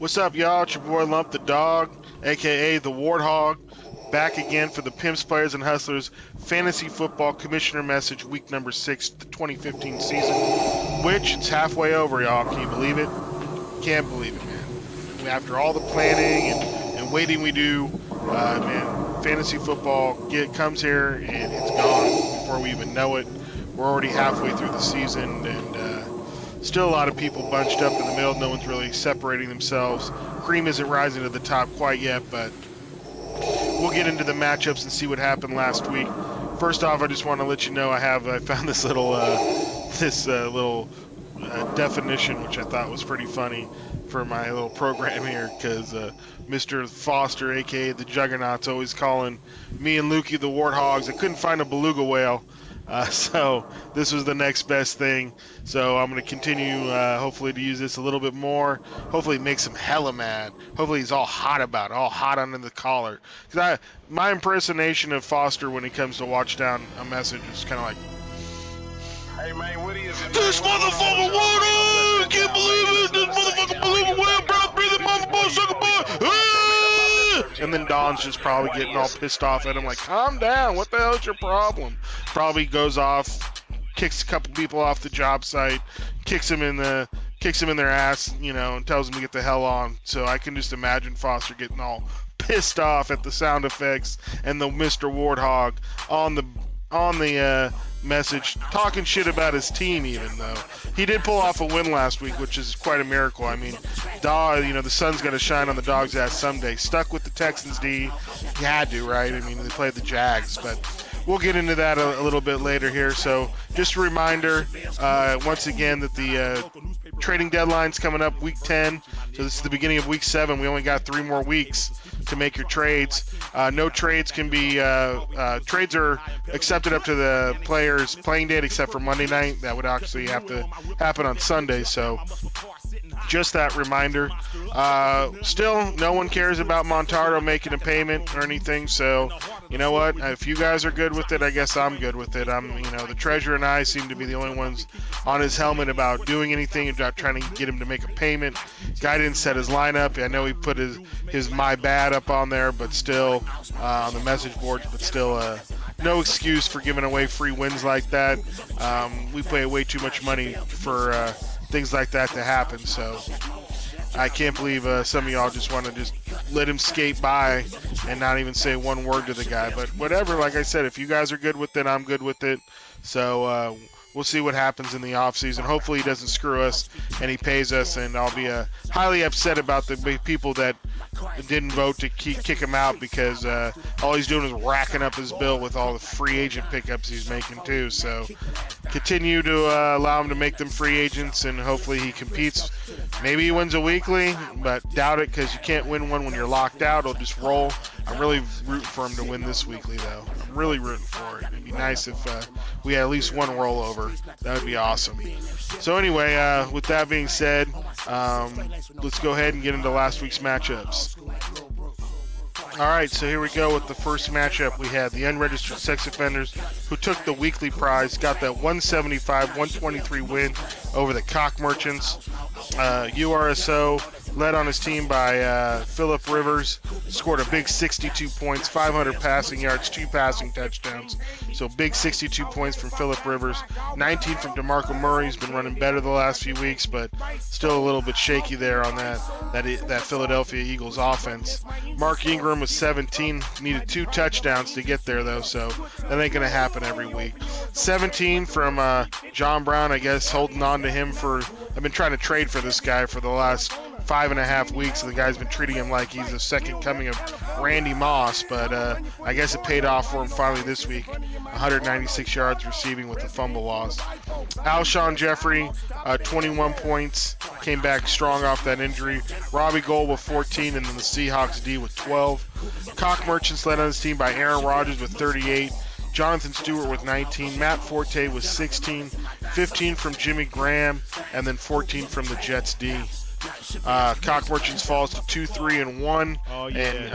What's up, y'all? It's your boy Lump the Dog, a.k.a. the Warthog, back again for the Pimps, Players, and Hustlers Fantasy Football Commissioner Message, week number 6, the 2015 season, which it's halfway over, y'all. Can you believe it? Can't believe it, man. After all the planning and waiting we do, man, fantasy football comes here and it's gone before we even know it. We're already halfway through the season, and still a lot of people bunched up in the middle. No one's really separating themselves. Cream isn't rising to the top quite yet, but we'll get into the matchups and see what happened last week. First off, I just want to let you know I found this little definition, which I thought was pretty funny for my little program here, because Mr. Foster, aka the Juggernaut's, always calling me and Lukey the Warthogs. I couldn't find a beluga whale. So this was the next best thing. So I'm going to continue, hopefully, to use this a little bit more. Hopefully it makes him hella mad. Hopefully he's all hot about it, all hot under the collar. Because my impersonation of Foster when he comes to watch down a message is kind of like, hey man, what is it? this motherfucker water! Can't believe it! This motherfucker beluga whale, bro! Breathing mama boy, sucker boy! And then Don's just probably getting all pissed off at him, like, calm down, what the hell's your problem? Probably goes off, kicks a couple people off the job site, kicks them in their ass, and tells them to get the hell on. So I can just imagine Foster getting all pissed off at the sound effects and the Mr. Warthog on the message, talking shit about his team. Even though he did pull off a win last week, which is quite a miracle. I mean, the sun's got to shine on the Dog's ass someday. Stuck with the Texans D, he had to, right? I mean, they played the Jags, but we'll get into that a little bit later here. So just a reminder, once again, that the trading deadline's coming up week 10. So this is the beginning of week 7. We only got 3 more weeks to make your trades. No trades can be trades are accepted up to the player's playing date except for Monday night. That would actually have to happen on Sunday. So just that reminder. Still, no one cares about Montardo making a payment or anything. So you know what? If you guys are good with it, I guess I'm good with it. The treasurer and I seem to be the only ones on his helmet about doing anything, about trying to get him to make a payment. Guy didn't set his lineup. I know he put his my bad up on there, but still on the message boards, but still no excuse for giving away free wins like that. We pay way too much money for things like that to happen. So I can't believe some of y'all just want to just let him skate by and not even say one word to the guy. But whatever, like I said, if you guys are good with it, I'm good with it. So we'll see what happens in the offseason. Hopefully he doesn't screw us and he pays us, and I'll be highly upset about the people that didn't vote to kick him out, because all he's doing is racking up his bill with all the free agent pickups he's making too. So continue to allow him to make them free agents, and hopefully he competes. Maybe he wins a weekly, but doubt it, because you can't win one when you're locked out. He'll just roll. I'm really rooting for him to win this weekly, though. I'm really rooting for it. It'd be nice if we had at least one rollover. That would be awesome. So anyway, with that being said, let's go ahead and get into last week's matchups. All right, so here we go with the first matchup. We had the unregistered sex offenders, who took the weekly prize, got that 175-123 win over the cock merchants. URSO, led on his team by Phillip Rivers, scored a big 62 points, 500 passing yards, 2 passing touchdowns. So big 62 points from Phillip Rivers. 19 from DeMarco Murray. He's been running better the last few weeks, but still a little bit shaky there on that Philadelphia Eagles offense. Mark Ingram was 17, needed 2 touchdowns to get there, though, so that ain't going to happen every week. 17 from John Brown, I guess, holding on to him for – I've been trying to trade for this guy for the last 5.5 weeks, and the guy's been treating him like he's the second coming of Randy Moss, but I guess it paid off for him finally this week. 196 yards receiving with a fumble loss. Alshon Jeffrey, 21 points, came back strong off that injury. Robbie Gould with 14, and then the Seahawks D with 12. Cock Merchants led on his team by Aaron Rodgers with 38. Jonathan Stewart with 19, Matt Forte with 16, 15 from Jimmy Graham, and then 14 from the Jets D. Cock Merchants falls to 2-3-1, and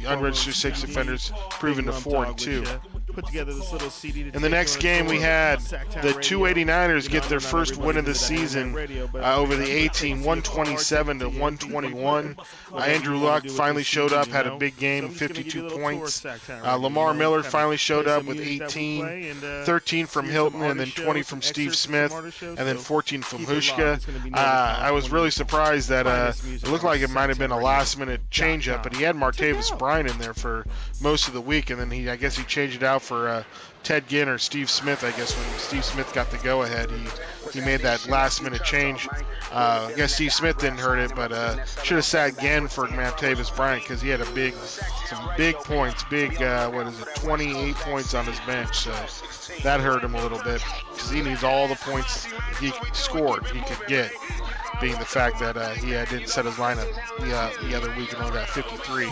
unregistered sex offenders proven to 4-2. put together this little CD. In the next game, we had the 289ers get their first win of the season over the A-team, 127 to 121. Andrew Luck finally showed up, had a big game, 52 points. Lamar Miller finally showed up with 18, 13 from Hilton, and then 20 from Steve Smith, and then 14 from Hushka. I was really surprised that it looked like it might have been a last-minute change-up, but he had Martavis Bryant in there for most of the week, and then I guess he changed it out for Ted Ginn or Steve Smith. I guess when Steve Smith got the go-ahead, he made that last-minute change. I guess Steve Smith didn't hurt it, but should have sat Ginn for Martavis Bryant because he had some big points, 28 points on his bench. So that hurt him a little bit because he needs all the points he scored he could get, being the fact that he didn't set his lineup the other week and only got 53.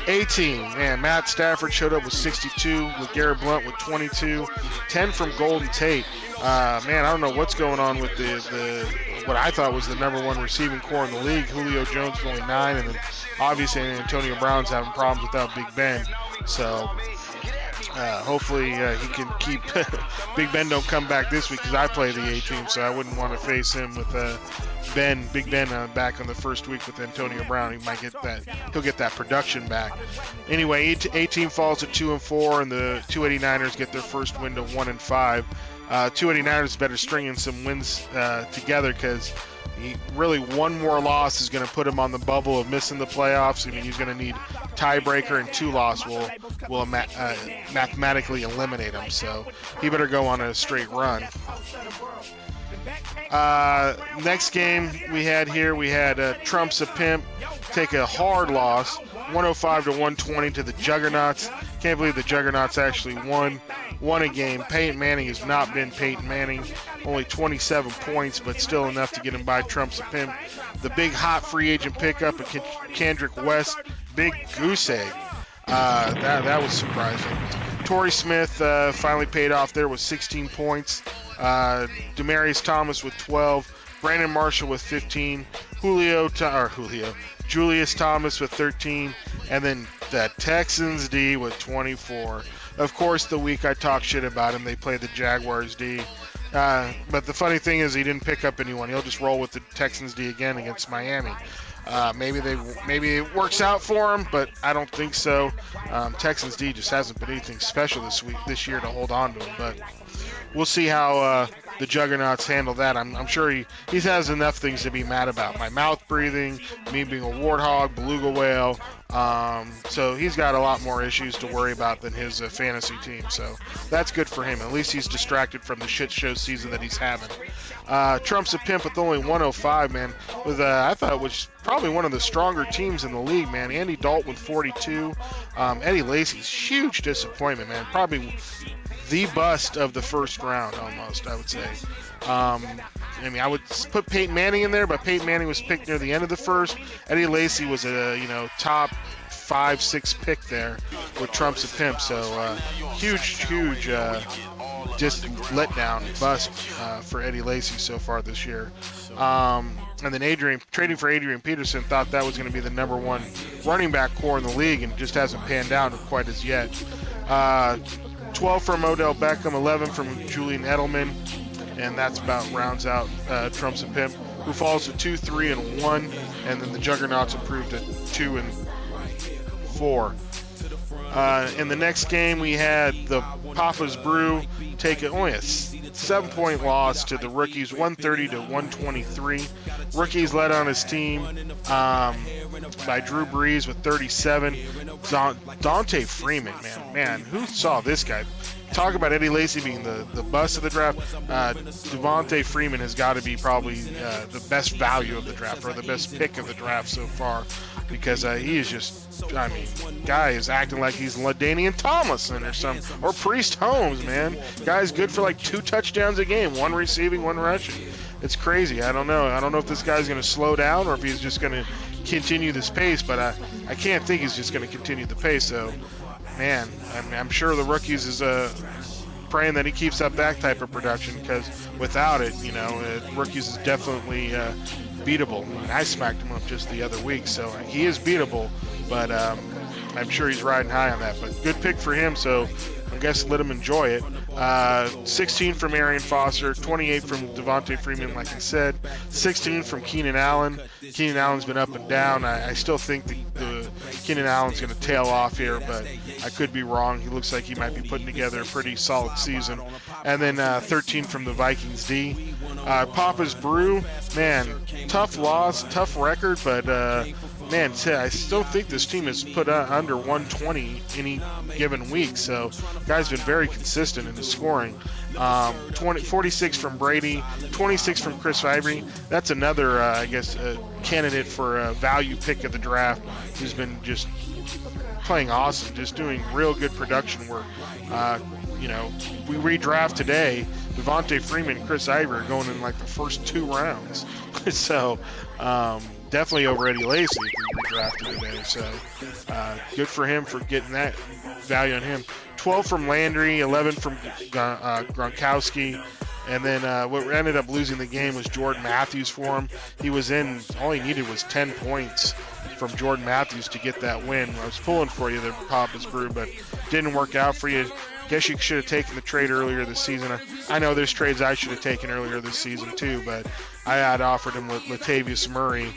A-team, man, Matt Stafford showed up with 62, with Garrett Blunt with 22, 10 from Golden Tate. Man, I don't know what's going on with the what I thought was the number one receiving core in the league. Julio Jones with only 9, and then obviously Antonio Brown's having problems without Big Ben. So hopefully he can keep Big Ben don't come back this week because I play the A-team, so I wouldn't want to face him with Big Ben back on the first week with Antonio Brown. He'll get that production back. Anyway, A-team falls at 2-4, and the 289ers get their first win to 1-5. 289ers better stringing some wins together because really one more loss is going to put him on the bubble of missing the playoffs. I mean, he's going to need tiebreaker, and 2 losses will mathematically eliminate him. So he better go on a straight run. Next game we had Trump's a Pimp take a hard loss, 105 to 120 to the Juggernauts. Can't believe the Juggernauts actually won a game. Peyton Manning has not been Peyton Manning, only 27 points, but still enough to get him by Trump's a Pimp. The big hot free agent pickup of Kendrick West, big goose egg. That was surprising. Torrey Smith finally paid off there with 16 points. Demaryius Thomas with 12. Brandon Marshall with 15. Julius Thomas with 13. And then the Texans D with 24. Of course, the week I talk shit about him, they play the Jaguars D. But the funny thing is he didn't pick up anyone. He'll just roll with the Texans D again against Miami. Maybe it works out for him, but I don't think so. Texans D just hasn't been anything special this year to hold on to him. But we'll see how the Juggernauts handle that. I'm sure he has enough things to be mad about. My mouth breathing, me being a warthog, beluga whale. So he's got a lot more issues to worry about than his fantasy team. So that's good for him. At least he's distracted from the shit show season that he's having. Trump's a Pimp with only 105, man. With I thought it was probably one of the stronger teams in the league, man. Andy Dalton with 42. Eddie Lacy's huge disappointment, man. Probably the bust of the first round, almost, I would say. I mean, I would put Peyton Manning in there, but Peyton Manning was picked near the end of the first. Eddie Lacy was a top 5-6 pick there with Trump's a Pimp. So huge just letdown bust for Eddie Lacy so far this year. And then trading for Adrian Peterson, thought that was going to be the number one running back core in the league, and just hasn't panned out quite as yet. 12 from Odell Beckham, 11 from Julian Edelman, and that's about rounds out Trump's a Pimp, who falls to 2-3-1, and then the Juggernauts improved to 2-4. In the next game, we had the Papa's Brew take only a 7-point loss to the Rookies, 130 to 123. Rookies led on his team by Drew Brees with 37. Dante Freeman, man, who saw this guy? Talk about Eddie Lacy being the bust of the draft. Devontae Freeman has got to be probably the best value of the draft, or the best pick of the draft so far, because he is just, I mean, guy is acting like he's LaDainian Tomlinson or Priest Holmes, man. Guy's good for like 2 touchdowns a game, 1 receiving, 1 rushing. It's crazy. I don't know if this guy's going to slow down or if he's just going to continue this pace, but I can't think he's just going to continue the pace. So, man, I'm sure the Rookies is praying that he keeps up that type of production, because without it, Rookies is definitely beatable. I mean, I smacked him up just the other week, so he is beatable, but I'm sure he's riding high on that. But good pick for him. So, I guess let him enjoy it. 16 from Arian Foster, 28 from Devontae Freeman, like I said, 16 from Keenan Allen. Keenan Allen's been up and down. I still think the Keenan Allen's going to tail off here, but I could be wrong. He looks like he might be putting together a pretty solid season. And then 13 from the Vikings D. Papa's Brew, man, tough loss, tough record, but man, I still think this team has put under 120 any given week. So, guy's been very consistent in his scoring. 46 from Brady, 26 from Chris Ivory. That's another, I guess, candidate for a value pick of the draft who's been just playing awesome, just doing real good production work. We redraft today. Devontae Freeman, Chris Ivory are going in like the first 2 rounds. So, definitely over Eddie Lacy if we redrafted today. So, good for him for getting that value on him. 12 from Landry, 11 from Gronkowski. And then what ended up losing the game was Jordan Matthews for him. He was in, all he needed was 10 points from Jordan Matthews to get that win. I was pulling for you there, Papa's Brew, but didn't work out for you. Guess you should have taken the trade earlier this season. I know there's trades I should have taken earlier this season too, but I had offered him with Latavius Murray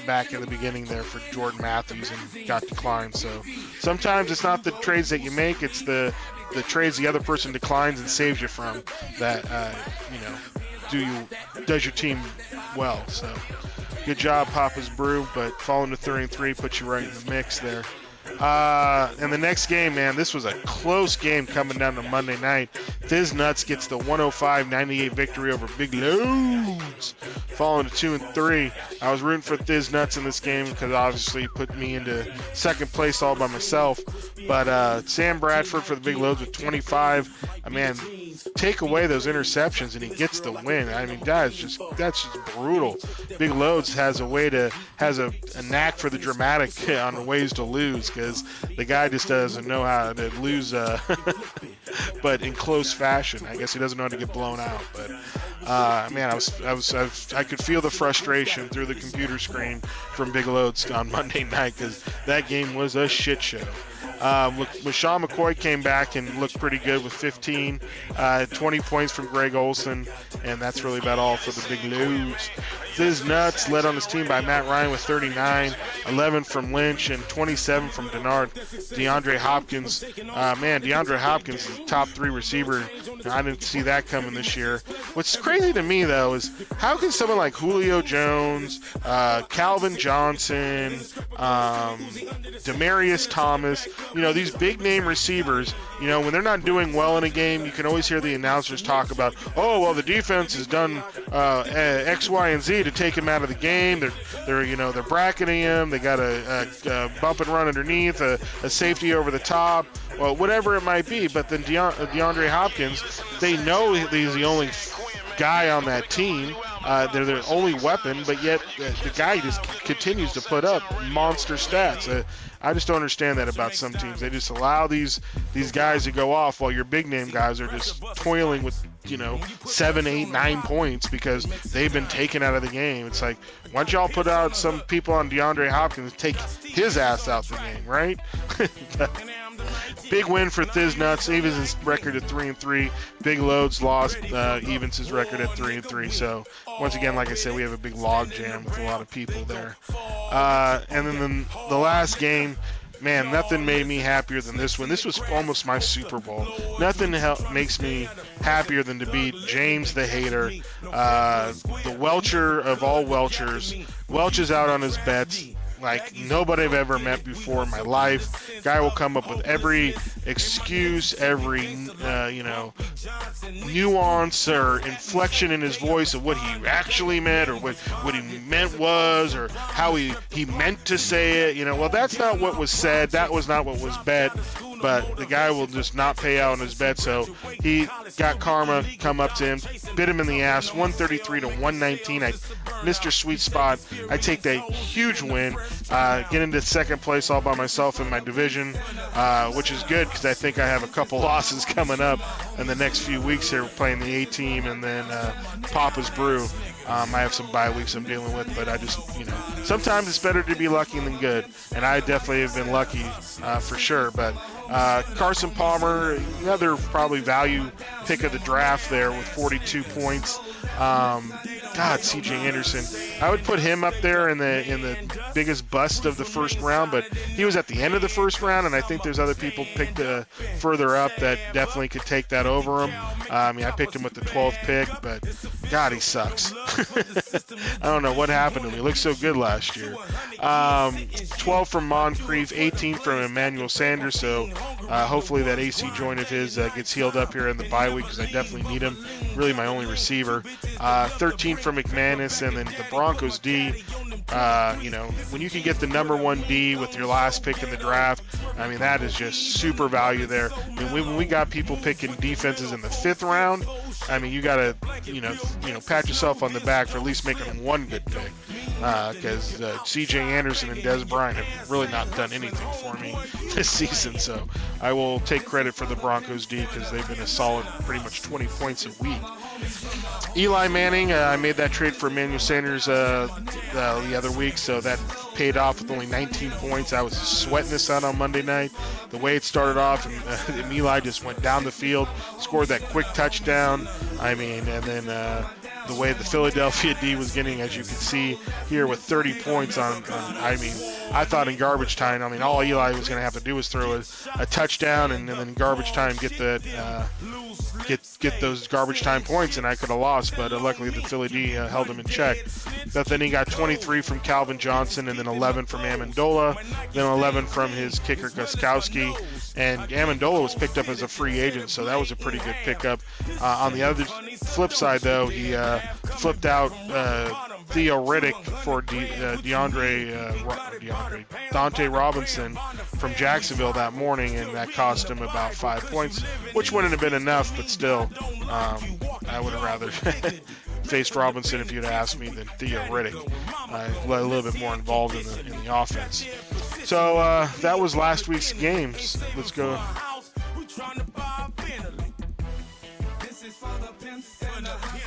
back in the beginning there for Jordan Matthews and got declined. So sometimes it's not the trades that you make, it's the trades the other person declines and saves you from that does your team well. So good job, Papa's Brew, but falling to 3-3 puts you right in the mix there. And the next game, man, this was a close game coming down to Monday night. Thiz Nuts gets the 105-98 victory over Big Loads, falling to 2-3. I was rooting for Thiz Nuts in this game because obviously it put me into second place all by myself. But Sam Bradford for the Big Loads with 25. Man, take away those interceptions and he gets the win. I mean, that's just brutal. Big Loads has a knack for the dramatic on the ways to lose because the guy just doesn't know how to lose, but in close fashion. I guess he doesn't know how to get blown out. But man, I could feel the frustration through the computer screen from Big Loads on Monday night because that game was a shit show. LaShawn McCoy came back and looked pretty good with 15, 20 points from Greg Olson, and that's really about all for the Big Loads. Thiz Nuts led on his team by Matt Ryan with 39, 11 from Lynch, and 27 from DeAndre Hopkins. Man, DeAndre Hopkins is the top 3 receiver. I didn't see that coming this year. What's crazy to me, though, is how can someone like Julio Jones, Calvin Johnson, Demaryius Thomas, these big-name receivers, when they're not doing well in a game, you can always hear the announcers talk about, oh, well, the defense has done X, Y, and Z to take him out of the game. They're bracketing him. They got a bump and run underneath, a safety over the top, well, whatever it might be. But then DeAndre Hopkins, they know he's the only guy on that team. They're their only weapon, but yet the guy just continues to put up monster stats. I just don't understand that about some teams. They just allow these guys to go off while your big name guys are just toiling with 7, 8, 9 points because they've been taken out of the game. It's like, why don't y'all put out some people on DeAndre Hopkins and take his ass out the game, right? Big win for Thiz Nuts, evens his record at 3-3. Big Loads lost, evens his record at 3-3. So once again, like I said, we have a big log jam with a lot of people there. And then the last game, man, nothing made me happier than this one. This was almost my Super Bowl. Nothing makes me happier than to beat James the Hater, the Welcher of all Welchers. Welches out on his bets like nobody I've ever met before in my life. Guy will come up with every excuse, every nuance or inflection in his voice of what he actually meant or what he meant was or how he meant to say it. Well, that's not what was said. That was not what was bet. But the guy will just not pay out on his bet, so he got karma come up to him, bit him in the ass, 133 to 119. Mr. Sweet Spot. I take that huge win, get into second place all by myself in my division, which is good because I think I have a couple losses coming up in the next few weeks here, playing the A-Team and then Papa's Brew. I have some bye weeks I'm dealing with, but I just, sometimes it's better to be lucky than good, and I definitely have been lucky for sure. But Carson Palmer, another probably value pick of the draft there with 42 points. God, C.J. Anderson, I would put him up there in the biggest bust of the first round, but he was at the end of the first round, and I think there's other people picked further up that definitely could take that over him. I mean, I picked him with the 12th pick, but God, he sucks. I don't know what happened to him. He looked so good last year. 12 from Moncrief, 18 from Emmanuel Sanders, so hopefully that AC joint of his gets healed up here in the bye week because I definitely need him. Really my only receiver. 13 from McManus, and then the Broncos D. When you can get the number 1 D with your last pick in the draft, I mean, that is just super value there. I mean, when we got people picking defenses in the 5th round, I mean, you got to, pat yourself on the back for at least making one good pick. Because C.J. Anderson and Des Bryant have really not done anything for me this season. So I will take credit for the Broncos D because they've been a solid pretty much 20 points a week. Eli Manning, I made that trade for Emmanuel Sanders the other week, so that paid off with only 19 points. I was sweating this out on Monday night. The way it started off, and Eli just went down the field, scored that quick touchdown. I mean, and then the way the Philadelphia D was getting, as you can see here, with 30 points on I mean, I thought in garbage time, I mean, all Eli was going to have to do was throw a touchdown and then in garbage time get those garbage time points, and I could have lost, but luckily the Philly D held him in check. But then he got 23 from Calvin Johnson, and then 11 from Amendola, then 11 from his kicker Gostkowski, and Amendola was picked up as a free agent, so that was a pretty good pickup. On the other flip side, though, he flipped out Theo Riddick for Dante Robinson from Jacksonville that morning, and that cost him about 5 points, which wouldn't have been enough, but still, I would have rather faced Robinson if you'd asked me than Theo Riddick. A little bit more involved in the offense. So that was last week's games. Let's go.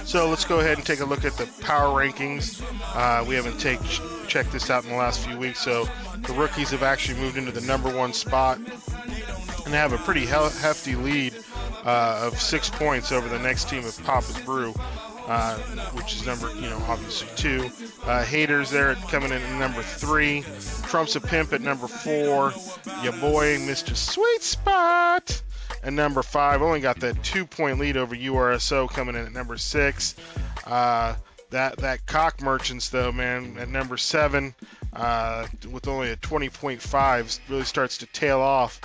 So let's go ahead and take a look at the power rankings. We haven't checked this out in the last few weeks, so the rookies have actually moved into the number 1 spot and have a pretty hefty lead of 6 points over the next team of Papa's Brew, which is number, obviously 2. Haters there coming in at number 3. Trump's a Pimp at number 4. Your boy, Mr. Sweet Spot, at number 5. Only got that 2-point lead over URSO coming in at number 6. That Cock Merchants, though, man, at number 7, with only a 20.5, really starts to tail off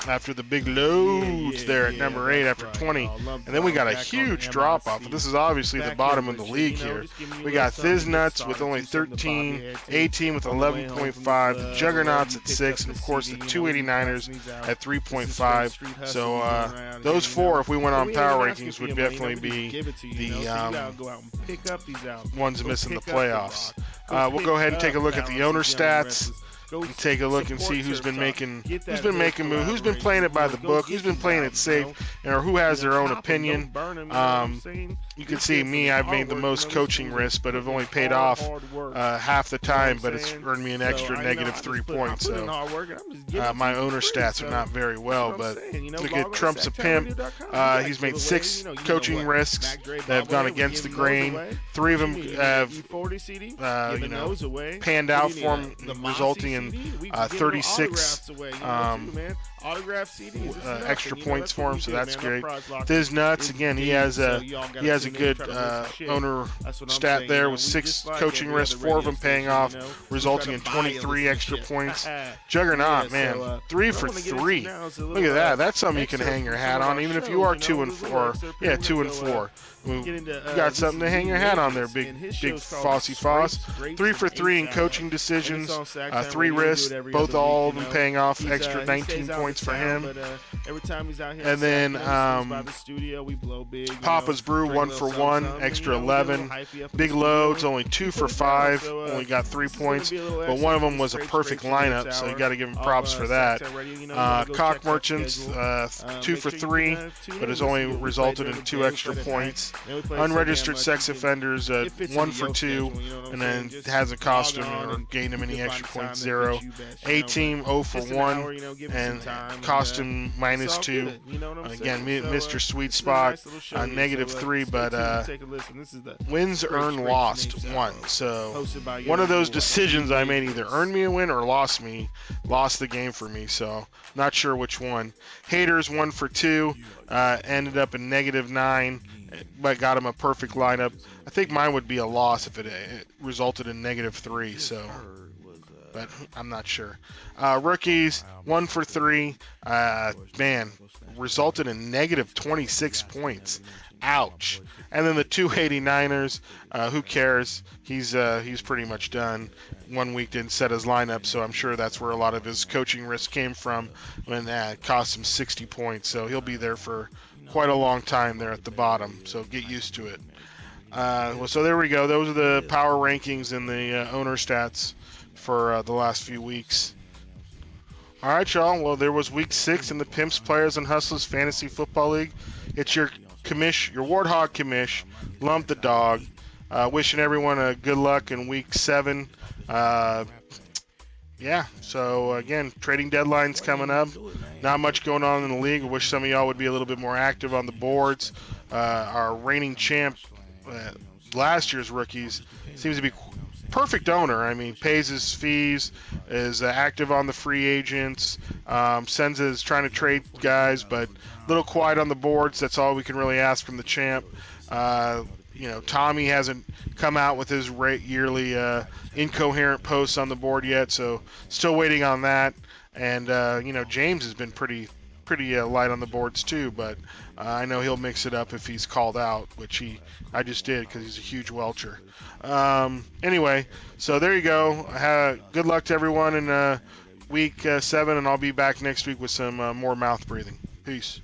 after the big loads there at number 8 after 20. And then we got a huge drop-off. This is obviously the bottom of the league here. We got Thiz Nuts with only 13, A-Team with 11.5, the Juggernauts at 6, and of course the 289ers at 3.5. So those 4, if we went on power rankings, would definitely be the ones missing the playoffs. We'll go ahead and take a look at the owner stats. And take a look and see who's been making moves, who's been playing it by the book, who's been playing it safe, or who has their own opinion. You can see me, I've made the most coaching risks, but have only paid off half the time, but it's earned me an extra negative 3 points. So my owner stats are not very well, but look at Trump's a Pimp. He's made 6 coaching risks that have gone against the grain. 3 of them have panned out for him, resulting in 36 extra points for him, so that's great. Thiz Nuts, again, he has a good owner stat there with 6 coaching risks, 4 of them paying off, resulting in 23 extra points. Juggernaut, man, 3 for 3. Look at that. That's something you can hang your hat on, even if you are 2 and 4. Yeah, 2 and 4. You got something to hang your hat on there, big Fossy Foss. 3 for 3 in coaching decisions, 3 risks, all of them paying off extra 19 points for him. And then Papa's Brew 1 for 1, extra 11. Big Loads only 2 for 5, only got 3 points, but one of them was a perfect lineup, so you got to give him props for that. Cock Merchants 2 for 3, but has only resulted in 2 extra points. Unregistered Sex Offenders 1 for 2, and then hasn't cost him or gained him any extra points, 0 0. A-team 0 for 1, and cost him -2. Again, Mr. Sweet Spot, -3, but wins earned, lost 1. So one of those decisions I made either earned me a win or lost the game for me. So not sure which one. Haters 1 for 2, ended up in -9, but got him a perfect lineup. I think mine would be a loss if it resulted in -3. So, but I'm not sure. Rookies 1 for 3. Man, resulted in -26 points. Ouch. And then the 289ers, who cares? He's pretty much done. 1 week didn't set his lineup, so I'm sure that's where a lot of his coaching risk came from when it cost him 60 points. So he'll be there for quite a long time there at the bottom, so get used to it. So there we go. Those are the power rankings and the owner stats for the last few weeks. All right, y'all. Well, there was week 6 in the Pimps, Players, and Hustlers Fantasy Football League. It's your Commish, your Warthog Commish, Lump the Dog. Wishing everyone a good luck in week 7. Yeah, so again, trading deadline's coming up. Not much going on in the league. I wish some of y'all would be a little bit more active on the boards. Our reigning champ, last year's rookies, seems to be perfect owner. I mean, pays his fees, is active on the free agents, Senza is trying to trade guys, but a little quiet on the boards. That's all we can really ask from the champ. Tommy hasn't come out with his yearly incoherent posts on the board yet, so still waiting on that. And James has been pretty light on the boards too, but I know he'll mix it up if he's called out, which I just did because he's a huge welcher. Anyway, so there you go. Good luck to everyone in week 7, and I'll be back next week with some more mouth breathing. Peace.